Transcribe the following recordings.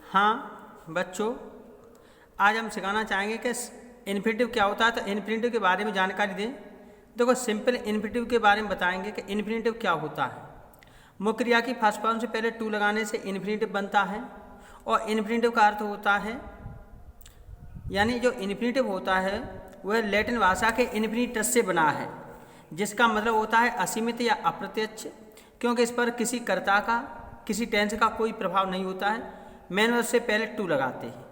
हाँ बच्चों, आज हम सिखाना चाहेंगे कि इन्फिनेटिव क्या होता है। तो इन्फिनेटिव के बारे में जानकारी दें। देखो, सिंपल इन्फिनेटिव के बारे में बताएंगे कि इन्फिनेटिव क्या होता है। मुख्य क्रिया की फर्स्ट फॉर्म से पहले टू लगाने से इन्फिनेटिव बनता है, और इन्फिनेटिव का अर्थ होता है, यानी जो इन्फिनेटिव होता है वह लैटिन भाषा के इन्फिनिटस से बना है, जिसका मतलब होता है असीमित या अप्रत्यक्ष, क्योंकि इस पर किसी कर्ता का, किसी टेंस का कोई प्रभाव नहीं होता है। मेन वर्ब से पहले टू लगाते हैं।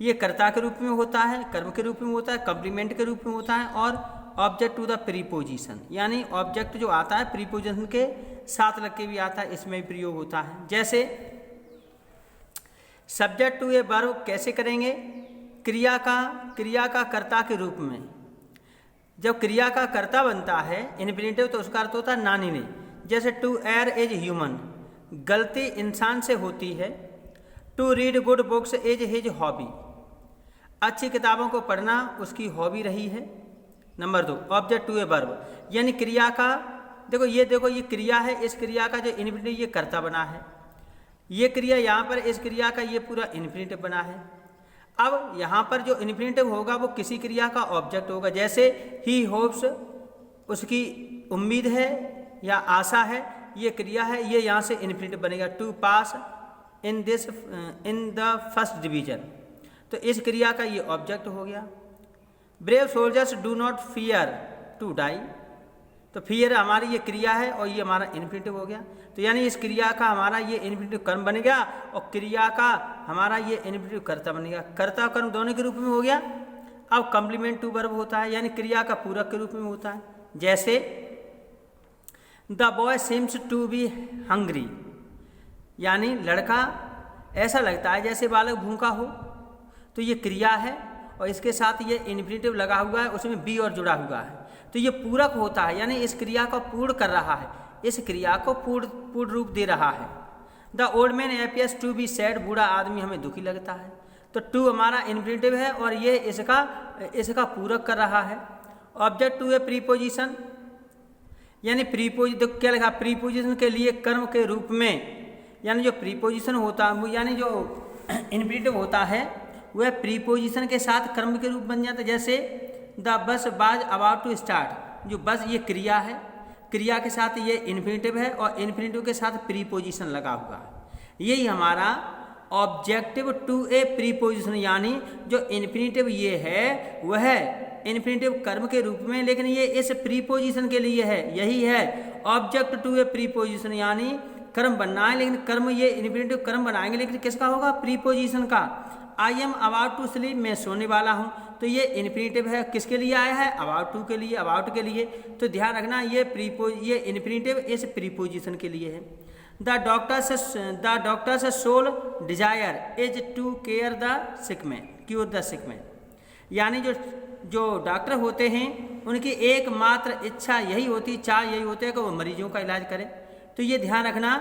ये कर्ता के रूप में होता है, कर्म के रूप में होता है, कॉम्प्लीमेंट के रूप में होता है, और ऑब्जेक्ट टू द प्रीपोजिशन, यानी ऑब्जेक्ट जो आता है प्रीपोजिशन के साथ लग के भी आता है, इसमें भी प्रयोग होता है। जैसे सब्जेक्ट टू ए वर्ब कैसे करेंगे? क्रिया का कर्ता के रूप में। जब क्रिया का कर्ता बनता है इन्फिनेटिव, तो उसका अर्थ होता है नानी ने। जैसे टू एयर इज ह्यूमन, गलती इंसान से होती है। To read good books is his hobby, अच्छी किताबों को पढ़ना उसकी हॉबी रही है। Number 2, object to a verb, यानी क्रिया का, देखो ये क्रिया है, इस क्रिया का जो इन्फिनेटिव ये कर्ता बना है। ये क्रिया यहाँ पर, इस क्रिया का ये पूरा इन्फिनेटिव बना है। अब यहाँ पर जो इन्फिनेटिव होगा वो किसी क्रिया का ऑब्जेक्ट होगा। जैसे ही होप्स, उसकी उम्मीद है या आशा है, ये क्रिया है, ये यहाँ से इन्फिनेटिव बनेगा। To pass in the first division, तो इस क्रिया का ये ऑब्जेक्ट हो गया। Brave soldiers do not fear to die, तो फियर हमारी ये क्रिया है और ये हमारा इन्फिनेटिव हो गया। तो यानी इस क्रिया का हमारा ये इन्फिनेटिव कर्म बन गया, और क्रिया का हमारा ये इन्फिनेटिव कर्ता बन गया। कर्ता कर्म दोनों के रूप में हो गया। अब कॉम्प्लीमेंट टू वर्ब होता है, यानी क्रिया का पूरक के रूप में होता है। जैसे the boy seems to be hungry, यानी लड़का ऐसा लगता है जैसे बालक भूखा हो, तो ये क्रिया है और इसके साथ ये इन्फिनेटिव लगा हुआ है, उसमें बी और जुड़ा हुआ है, तो ये पूरक होता है, यानी इस क्रिया को पूर्ण कर रहा है, इस क्रिया को पूर्ण रूप दे रहा है। The old man appears to be sad, बूढ़ा आदमी हमें दुखी लगता है, तो टू हमारा इन्फिनेटिव है और ये इसका पूरक कर रहा है। ऑब्जेक्ट टू ए प्रीपोजिशन, यानी प्रीपोजिशन क्या लिखा? प्रीपोजिशन के लिए कर्म के रूप में, यानी जो प्रीपोजिशन होता है, यानी जो इन्फिनेटिव होता है वह प्रीपोजिशन के साथ कर्म के रूप बन जाता है। जैसे द बस बाज अबाउट टू स्टार्ट, जो बस ये क्रिया है, क्रिया के साथ ये इन्फिनेटिव है और इन्फिनेटिव के साथ प्रीपोजिशन लगा हुआ है। यही हमारा ऑब्जेक्टिव टू ए प्रीपोजिशन, यानी जो इन्फिनेटिव ये है वह इन्फिनेटिव कर्म के रूप में, लेकिन ये इस प्रीपोजिशन के लिए है। यही है ऑब्जेक्ट टू ए प्रीपोजिशन, यानी कर्म बनना है, लेकिन कर्म ये इन्फिनेटिव कर्म बनाएंगे, लेकिन किसका होगा? प्रीपोजिशन का। I am about to sleep, मैं सोने वाला हूँ, तो ये इन्फिनेटिव है, किसके लिए आया है? अबाउट टू के लिए, अबाउट के लिए। तो ध्यान रखना ये इन्फिनेटिव इस प्रीपोजिशन के लिए है। The doctor's sole desire is to care the sick man, cure the sick man, यानी जो डॉक्टर होते हैं उनकी एकमात्र इच्छा यही होती, चाह यही होती है कि वो मरीजों का इलाज करें। तो ये ध्यान रखना।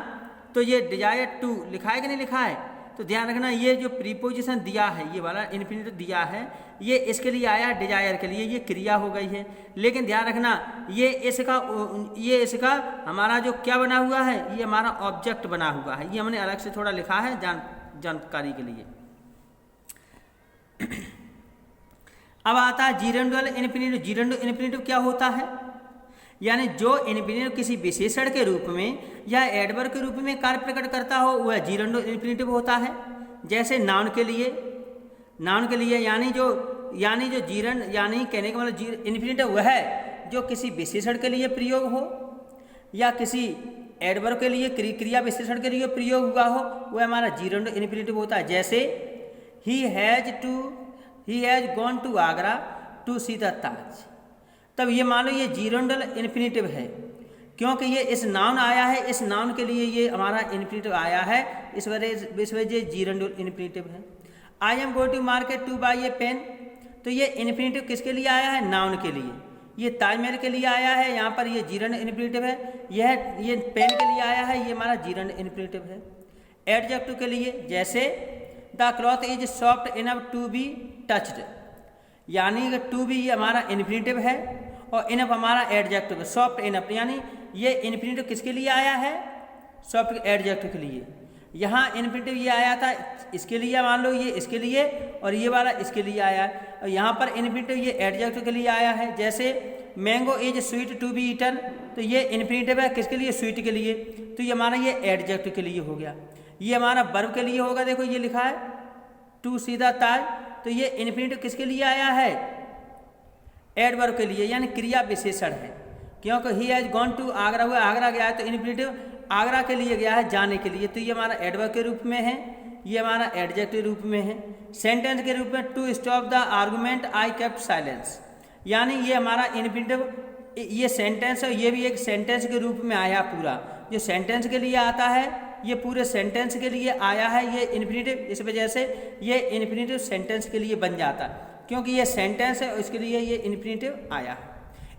तो ये डिजायर टू लिखा है कि नहीं लिखा है? तो ध्यान रखना, ये जो प्रीपोजिशन दिया है, ये वाला इन्फिनेटिव दिया है, ये इसके लिए आया डिजायर के लिए, ये क्रिया हो गई है। लेकिन ध्यान रखना, ये इसका हमारा जो क्या बना हुआ है, ये हमारा ऑब्जेक्ट बना हुआ है। ये हमने अलग से थोड़ा लिखा है जानकारी के लिए। अब आता है जीरेंडुअल इन्फिनेटिव। जीरेंडुअल इन्फिनेटिव क्या होता है? यानी जो इन्फिनेटिव किसी विशेषण के रूप में या एडवर्ब के रूप में कार्य प्रकट करता हो वह जीरेंडुअल इन्फिनेटिव होता है। जैसे नाउन के लिए यानी जो जीरन, यानी कहने का मतलब इन्फिनेटिव वह है जो किसी विशेषण के लिए प्रयोग हो या किसी एडवर्ब के लिए, क्रिया विशेषण के लिए प्रयोग हुआ हो, वह हमारा जीरेंडुअल इन्फिनेटिव होता है। जैसे ही has gone to Agra to see the Taj, तब ये मान लो ये जीरेंडुअल इन्फिनेटिव है, क्योंकि ये इस नाउन आया है, इस नाउन के लिए ये हमारा इन्फिनेटिव आया है, इस वजह जीरेंडुअल इन्फिनेटिव है। I am going to market to buy a pen, तो ये इन्फिनेटिव किसके लिए आया है? नाउन के लिए। ये ताजमहल के लिए आया है, यहाँ पर ये जीरेंडुअल इन्फिनेटिव है। ये पेन के लिए आया है, ये हमारा जीरेंडुअल इन्फिनेटिव है। एडजेक्टिव के लिए, जैसे the cloth is soft enough to be touched, यानी टू बी ये हमारा इन्फिनेटिव है और इनफ हमारा एडजेक्टिव है। सॉफ्ट इनफ, यानी ये इन्फिनेटिव किसके लिए आया है? सॉफ्ट एडजेक्टिव के लिए। यहाँ इन्फिनेटिव ये आया था इसके लिए, मान लो ये इसके लिए और ये वाला इसके लिए आया है, और यहाँ पर इन्फिनेटिव ये एडजेक्टिव के लिए आया है। जैसे mango is sweet to be eaten, तो ये इन्फिनेटिव है किसके लिए, स्वीट के लिए, तो ये हमारा ये एडजेक्टिव के लिए हो गया। ये हमारा वर्ब के लिए होगा, देखो ये लिखा है टू सी द ताज, तो ये इन्फिनेटिव किसके लिए आया है, एडवर्ब के लिए, यानी क्रिया विशेषण है। क्योंकि he has gone to Agra, हुआ आगरा गया है, तो इन्फिनेटिव आगरा के लिए गया है, जाने के लिए, तो ये हमारा एडवर्ब के रूप में है, ये हमारा एडजेक्टिव रूप में है। सेंटेंस के रूप में to stop the argument I kept silence, यानी ये हमारा इन्फिनेटिव, ये सेंटेंस है, ये भी एक सेंटेंस के रूप में आया पूरा, जो सेंटेंस के लिए आता है ये पूरे सेंटेंस के लिए आया है ये इन्फिनेटिव, इस वजह से ये इन्फिनेटिव सेंटेंस के लिए बन जाता है, क्योंकि ये सेंटेंस है इसके लिए ये इन्फिनेटिव आया है।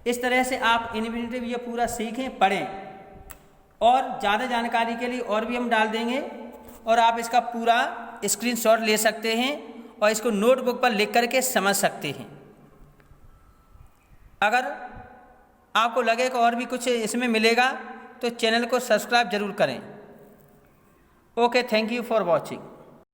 इस तरह से आप इन्फिनेटिव ये पूरा सीखें, पढ़ें, और ज़्यादा जानकारी के लिए और भी हम डाल देंगे, और आप इसका पूरा स्क्रीनशॉट ले सकते हैं और इसको नोटबुक पर लिख करके समझ सकते हैं। अगर आपको लगे कि और भी कुछ इसमें मिलेगा तो चैनल को सब्सक्राइब जरूर करें। Okay, thank you for watching.